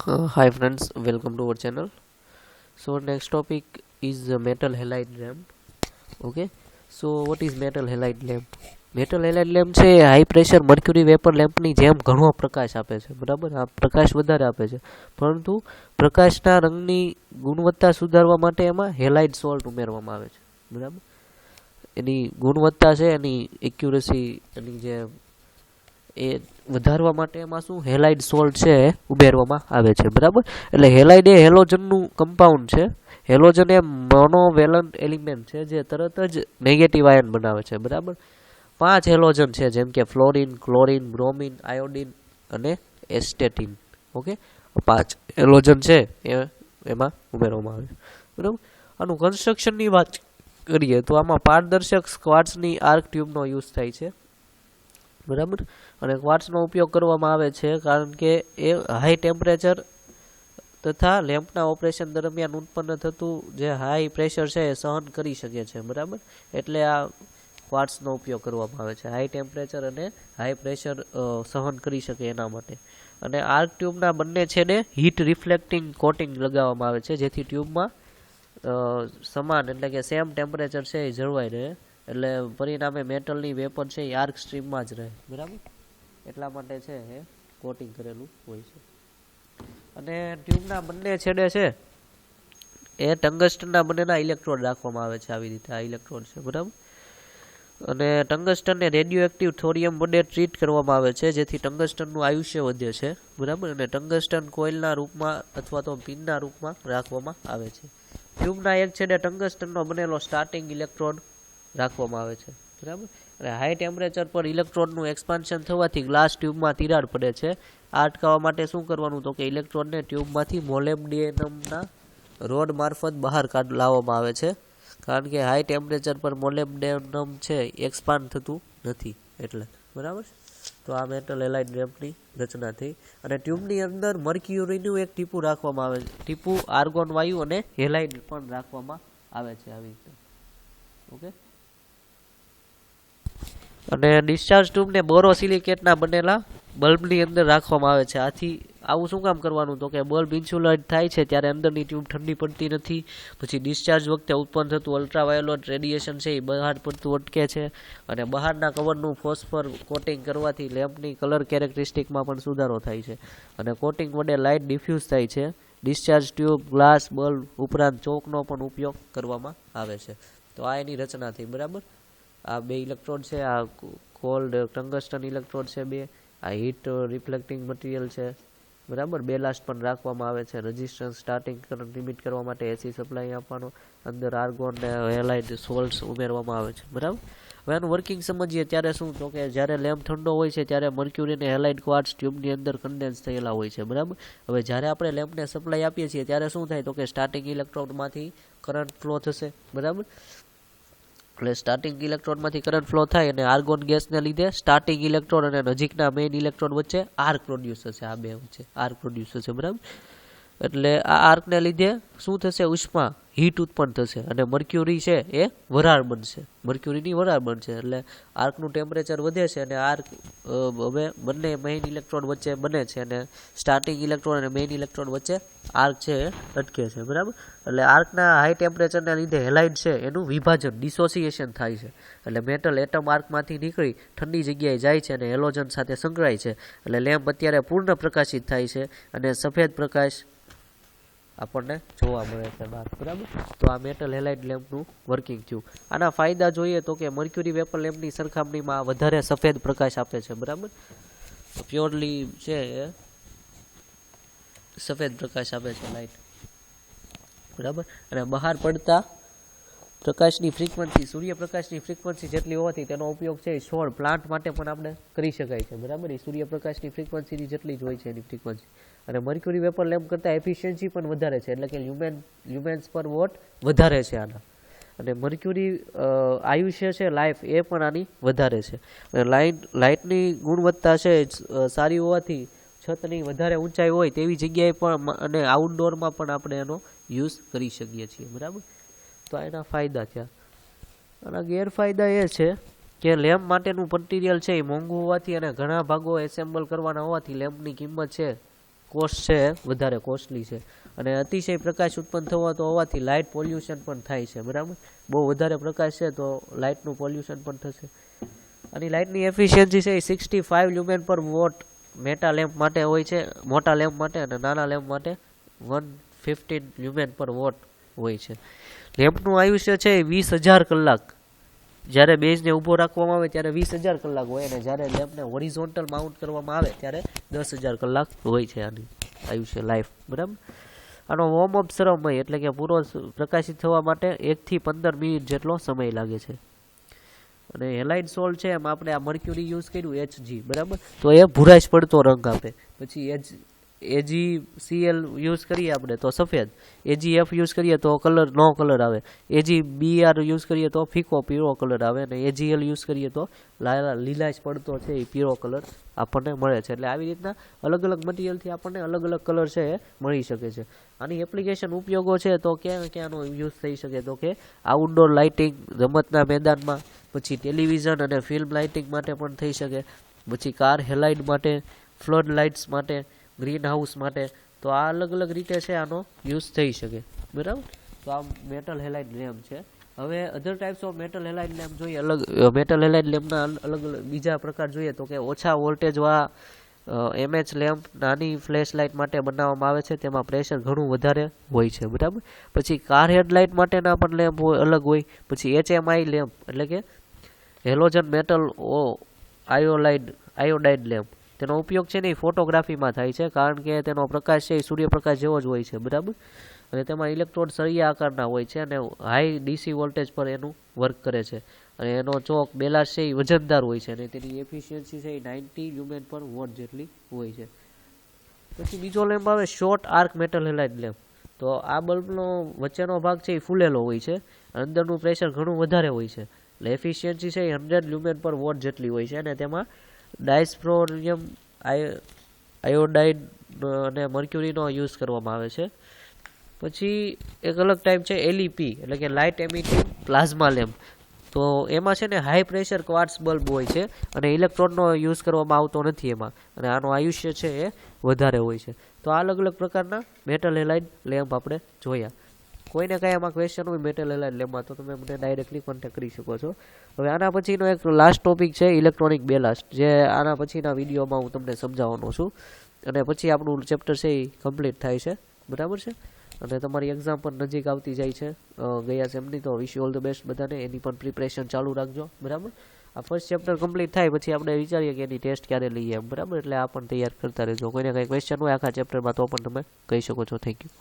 Hi friends, welcome to our channel. So next topic is the metal halide lamp. Okay. So what is metal halide lamp? Metal halide lamp છે એ high pressure mercury vapour લેમ્પની જેમ ઘણો પ્રકાશ આપે છે, બરાબર. આ પ્રકાશ વધારે આપે છે, પરંતુ પ્રકાશના રંગની ગુણવત્તા સુધારવા માટે એમાં હેલાઇડ સોલ્ટ ઉમેરવામાં આવે છે, બરાબર. એની ગુણવત્તા છે, એની એક્યુરેસી, એની જે એ વધારવા માટે એમાં શું હેલાઇડ સોલ્ટ છે એ ઉમેરવામાં આવે છે, બરાબર. એટલે હેલાઇડ એ હેલોજનનું કમ્પાઉન્ડ છે. હેલોજન એ મોનોવેલન્ટ એલિમેન્ટ છે જે તરત જ નેગેટિવ આયન બનાવે છે, બરાબર. 5 હેલોજન છે, જેમ કે ફ્લોરિન, ક્લોરિન, બ્રોમિન, આયોડિન અને એસ્ટેટિન. ઓકે, 5 હેલોજન છે એમાં ઉમેરવામાં આવે છે, બરાબર. આનું કન્સ્ટ્રક્શનની વાત કરીએ તો આમાં પારદર્શક ક્વાર્ટ્ઝની આર્ક ટ્યુબનો યુઝ થાય છે, બરાબર. અને ક્વાર્ટ્ઝનો ઉપયોગ કરવામાં આવે છે કારણ કે એ હાઈ ટેમ્પરેચર તથા લેમ્પના ઓપરેશન દરમિયાન ઉત્પન્ન થતું જે હાઈ પ્રેશર છે એ સહન કરી શકે છે, બરાબર. એટલે આ ક્વાર્ટ્ઝનો ઉપયોગ કરવામાં આવે છે, હાઈ ટેમ્પરેચર અને હાઈ પ્રેશર સહન કરી શકે એના માટે. અને આર્ક ટ્યુબના બંને છેડે હીટ રિફ્લેક્ટિંગ કોટિંગ લગાવવામાં આવે છે, જેથી ટ્યુબમાં સમાન એટલે કે સેમ ટેમ્પરેચર છે એ જળવાઈ રહે. એટલે પરિણામે મેટલની વેપર છે એ આર્ક સ્ટ્રીમમાં જ રહે, બરાબર. એટલા માટે છે એ કોટિંગ કરેલું હોય છે. અને ટ્યુબના બંને છેડે છે એ ટંગસ્ટનના બંનેના ઇલેક્ટ્રોડ રાખવામાં આવે છે, આવી રીતે આ ઇલેક્ટ્રોડ છે, બરાબર. અને ટંગસ્ટનને રેડિયો એક્ટિવ થોરિયમ વડે ટ્રીટ કરવામાં આવે છે, જેથી ટંગસ્ટનનું આયુષ્ય વધે છે, બરાબર. અને ટંગસ્ટન કોઇલના રૂપમાં અથવા તો પિનના રૂપમાં રાખવામાં આવે છે. ટ્યુબના એક છેડે ટંગસ્ટનનો બનેલો સ્ટાર્ટિંગ ઇલેક્ટ્રોડ રાખવામાં આવે છે, બરાબર. અને હાઈ ટેમ્પરેચર પર ઇલેક્ટ્રોડનું એક્સપાન્શન થવાથી ગ્લાસ ટ્યુબમાં તિરાડ પડે છે. આ અટકાવવા માટે શું કરવાનું તો કે ઇલેક્ટ્રોડને ટ્યુબમાંથી મોલેબ્ડેનમના રોડ મારફત બહાર લાવવામાં આવે છે, કારણ કે હાઈ ટેમ્પરેચર પર મોલેબ્ડેનમ છે એક્સપાન્ડ થતું નથી, એટલે, બરાબર. તો આ મેટલ હેલાઇડ લેમ્પની રચના થઈ. અને ટ્યુબની અંદર મર્ક્યુરીનું એક ટીપું રાખવામાં આવે છે, ટીપું આર્ગોન વાયુ અને હેલાઇડ પણ રાખવામાં આવે છે, આવી રીતે. ઓકે. અને ડિસ્ચાર્જ ટ્યુબને બોરોસિલિકેટના બનેલા બલ્બની અંદર રાખવામાં આવે છે. આથી આવું શું કામ કરવાનું તો કે બલ્બ ઇન્સ્યુલેટ થાય છે ત્યારે અંદરની ટ્યુબ ઠંડી પડતી નથી. પછી ડિસ્ચાર્જ વખતે ઉત્પન્ન થતું અલ્ટ્રાવાયોલેટ રેડિયેશન છે એ બહાર પડતું અટકે છે. અને બહારના કવરનું ફોસ્ફર કોટિંગ કરવાથી લેમ્પની કલર કેરેક્ટરિસ્ટિકમાં પણ સુધારો થાય છે. અને કોટિંગ વડે લાઇટ ડિફ્યુઝ થાય છે. ડિસ્ચાર્જ ટ્યુબ, ગ્લાસ, બલ્બ ઉપરાંત ચોકનો પણ ઉપયોગ કરવામાં આવે છે. તો આ એની રચના થઈ, બરાબર. આ બે ઇલેક્ટ્રોડ છે, આ કોલ્ડ ટંગસ્ટન ઇલેક્ટ્રોડ છે બે, આ હીટ રિફ્લેક્ટિંગ મટીરિયલ છે, બરાબર. બેલાસ્ટ પણ રાખવામાં આવે છે, રેઝિસ્ટન્સ સ્ટાર્ટિંગ કરંટ લિમિટ કરવા માટે એસી સપ્લાય આપવાનો, અંદર આર્ગોન ને હેલાઇડ સોલ્ટ્સ ઉમેરવામાં આવે છે, બરાબર. હવે આનું વર્કિંગ સમજીએ ત્યારે શું તો કે જ્યારે લેમ્પ ઠંડો હોય છે ત્યારે મર્ક્યુરી અને હેલાઇડ ક્વાર્ટ્ઝ ટ્યુબની અંદર કન્ડેન્સ થયેલા હોય છે, બરાબર. હવે જ્યારે આપણે લેમ્પને સપ્લાય આપીએ છીએ ત્યારે શું થાય તો કે સ્ટાર્ટિંગ ઇલેક્ટ્રોડમાંથી કરંટ ફ્લો થશે, બરાબર. એટલે સ્ટાર્ટિંગ ઇલેક્ટ્રોડમાંથી કરંટ ફ્લો થાય અને આર્ગોન ગેસને લીધે સ્ટાર્ટિંગ ઇલેક્ટ્રોડ અને નજીકના મેઇન ઇલેક્ટ્રોડ વચ્ચે આર્ક પ્રોડ્યુસ થશે, આ બે વચ્ચે આર્ક પ્રોડ્યુસ થશે, બરાબર. એટલે આ આર્કને લીધે શું થશે, ઉષ્મા, હીટ ઉત્પન્ન થશે અને મર્ક્યુરી છે એ વરાળ બનશે, મર્ક્યુરીની વરાળ બનશે. એટલે આર્કનું ટેમ્પરેચર વધે છે અને આર્ક હવે બંને મેઇન ઇલેક્ટ્રોડ વચ્ચે બને છે અને સ્ટાર્ટિંગ ઇલેક્ટ્રોડ અને મેઇન ઇલેક્ટ્રોડ વચ્ચે આર્ક છે એ અટકે છે, બરાબર. એટલે આર્કના હાઈ ટેમ્પરેચરને લીધે હેલાઇડ છે એનું વિભાજન, ડિસોસિએશન થાય છે. એટલે મેટલ એટમ આર્કમાંથી નીકળી ઠંડી જગ્યાએ જાય છે અને હેલોજન સાથે સંકળાય છે. એટલે લેમ્પ અત્યારે પૂર્ણ પ્રકાશિત થાય છે અને સફેદ પ્રકાશ આપણને જોવા મળે છે બહાર, બરાબર. તો આ મેટલ હેલાઇડ લેમ્પનું વર્કિંગ થયું. આના ફાયદા જોઈએ તો કે મર્ક્યુરી વેપર લેમ્પની સરખામણીમાં વધારે સફેદ પ્રકાશ આપે છે, બરાબર. પ્યોરલી છે એ સફેદ પ્રકાશ આપે છે, લાઇટ, બરાબર. અને બહાર પડતા પ્રકાશની ફ્રીક્વન્સી, સૂર્યપ્રકાશની ફ્રીક્વન્સી જેટલી હોવાથી તેનો ઉપયોગ છે એ છોડ પ્લાન્ટ માટે પણ આપણે કરી શકાય છે, બરાબર. એ સૂર્યપ્રકાશની ફ્રીક્વન્સીની જેટલી જ હોય છે એની ફ્રીક્વન્સી. અને મર્ક્યુરી વેપર લેમ્પ કરતાં એફિશિયન્સી પણ વધારે છે, એટલે કે લ્યુમેન્સ પર વોટ વધારે છે આના. અને મર્ક્યુરી આયુષ્ય છે, લાઈફ, એ પણ આની વધારે છે. અને લાઇટની ગુણવત્તા છે સારી હોવાથી છતની વધારે ઊંચાઈ હોય તેવી જગ્યાએ પણ અને આઉટડોરમાં પણ આપણે એનો યુઝ કરી શકીએ છીએ, બરાબર. તો એના ફાયદા થયા. આના ગેરફાયદા એ છે કે લેમ્પ માટેનું મટીરિયલ છે એ મોંઘું હોવાથી અને ઘણા ભાગો એસેમ્બલ કરવાના હોવાથી લેમ્પની કિંમત છે કોસ્ટ છે વધારે કોસ્ટલી છે, અને અતિશય પ્રકાશ ઉત્પન્ન થતો હોવાથી લાઇટ પોલ્યુશન પણ થાય છે, બરાબર. બહુ વધારે પ્રકાશ છે તો લાઇટનું પોલ્યુશન પણ થશે. અને લાઇટની એફિશિયન્સી છે એ 65 લ્યુમેન પર વોટ મોટા લેમ્પ માટે હોય છે, મોટા લેમ્પ માટે, અને નાના લેમ્પ માટે 115 લ્યુમેન પર વોટ હોય છે. લેમ્પનું આયુષ્ય છે એ 20,000 કલાક. જ્યારે બેઝને ઊભો રાખવામાં આવે ત્યારે 20,000 કલાક હોય, અને જ્યારે લેમ્પને હોરિઝોન્ટલ માઉન્ટ કરવામાં આવે ત્યારે 10,000 કલાક હોય છે આની આયુષ્ય લાઈફ, બરાબર. આનો વોર્મ અપ સમય એટલે કે પૂરો પ્રકાશિત થવા માટે 1 થી 15 મિનિટ જેટલો સમય લાગે છે. અને હેલાઇડ સોલ્ટ છે એમ આપણે આ મર્ક્યુરી યુઝ કર્યું HG, બરાબર, તો એ ભૂરાશ પડતો રંગ આપે. પછી AgCl યુઝ કરીએ આપણે તો સફેદ, AgF યુઝ કરીએ તો નો કલર આવે, AgBr યુઝ કરીએ તો ફીકો પીળો કલર આવે, અને AgL યુઝ કરીએ તો લીલાશ પડતો છે એ પીળો કલર આપણને મળે છે. એટલે આવી રીતના અલગ અલગ મટીરિયલથી આપણને અલગ અલગ કલર છે એ મળી શકે છે. આની એપ્લિકેશન ઉપયોગો છે તો ક્યાંનો યુઝ થઈ શકે, તો કે આઉટડોર લાઇટિંગ, રમતના મેદાનમાં, પછી ટેલિવિઝન અને ફિલ્મ લાઇટિંગ માટે પણ થઈ શકે, પછી કાર હેલાઇડ માટે, ફ્લડ લાઇટ્સ માટે, ગ્રીન હાઉસ માટે. તો આ અલગ અલગ રીતે છે આનો યુઝ થઈ શકે, બરાબર. તો આ મેટલ હેલાઇડ લેમ્પ છે. હવે other types of metal halide lamp જોઈએ, મેટલ હેલાઇડ લેમ્પના અલગ અલગ બીજા પ્રકાર જોઈએ તો કે ઓછા વોલ્ટેજવાળા MH લેમ્પ નાની ફ્લેશ લાઇટ માટે બનાવવામાં આવે છે, તેમાં પ્રેશર ઘણું વધારે હોય છે, બરાબર. પછી કાર હેડલાઇટ માટેના પણ લેમ્પ અલગ હોય. પછી HMI લેમ્પ એટલે કે હેલોજન મેટલ આયોડાઇડ લેમ્પ, તેનો ઉપયોગ છે ને એ ફોટોગ્રાફીમાં થાય છે, કારણ કે તેનો પ્રકાશ છે એ સૂર્યપ્રકાશ જેવો જ હોય છે, બરાબર. અને તેમાં ઇલેક્ટ્રોડ સળિયા આકારના હોય છે, અને હાઈ DC વોલ્ટેજ પર એનું વર્ક કરે છે. અને એનો ચોક બેલાસ છે એ વજનદાર હોય છે, અને તેની એફિશિયન્સી છે એ 90 લ્યુમેન પર વોટ જેટલી હોય છે. પછી બીજો લેમ્પ આવે short arc metal halide lamp. તો આ બલ્બનો વચ્ચેનો ભાગ છે એ ફૂલેલો હોય છે, અંદરનું પ્રેશર ઘણું વધારે હોય છે, એટલે એફિશિયન્સી છે એ 100 લ્યુમેન પર વોટ જેટલી હોય છે, અને તેમાં ડાયસ્પ્રોનિયમ આયોડાઇડ અને મર્ક્યુરીનો યુઝ કરવામાં આવે છે. પછી એક અલગ ટાઈપ છે LEP એટલે કે લાઇટ એમિટિંગ પ્લાઝમા લેમ્પ. તો એમાં છે ને હાઈ પ્રેશર ક્વાર્ટઝ બલ્બ હોય છે, અને ઇલેક્ટ્રોનનો યુઝ કરવામાં આવતો નથી એમાં, અને આનો આયુષ્ય છે એ વધારે હોય છે. તો આ અલગ અલગ પ્રકારના મેટલ હેલાઇડ લેમ્પ આપણે જોયા. કોઈને કાંઈ આમાં ક્વેશ્ચન હોય મેટલ હેલાઇડ લેમ્પમાં તો તમે મને ડાયરેક્ટલી કોન્ટેક્ટ કરી શકો છો. હવે આના પછીનો એક લાસ્ટ ટોપિક છે ઇલેક્ટ્રોનિક બેલાસ્ટ, જે આના પછીના વિડીયોમાં હું તમને સમજાવવાનો છું, અને પછી આપણું ચેપ્ટર છે એ કમ્પ્લીટ થાય છે, બરાબર છે. અને તમારી એક્ઝામ પણ નજીક આવતી જાય છે ગયા સેમની, તો wish you all the best બધાને. એની પણ પ્રિપરેશન ચાલુ રાખજો, બરાબર. આ ફર્સ્ટ ચેપ્ટર કમ્પ્લીટ થાય પછી આપણે વિચારીએ કે એની ટેસ્ટ ક્યારે લઈએ એમ, બરાબર. એટલે આ પણ તૈયાર કરતા રહેજો. કોઈને કાંઈ ક્વેશ્ચન હોય આખા ચેપ્ટરમાં તો પણ તમે કહી શકો છો. Thank you.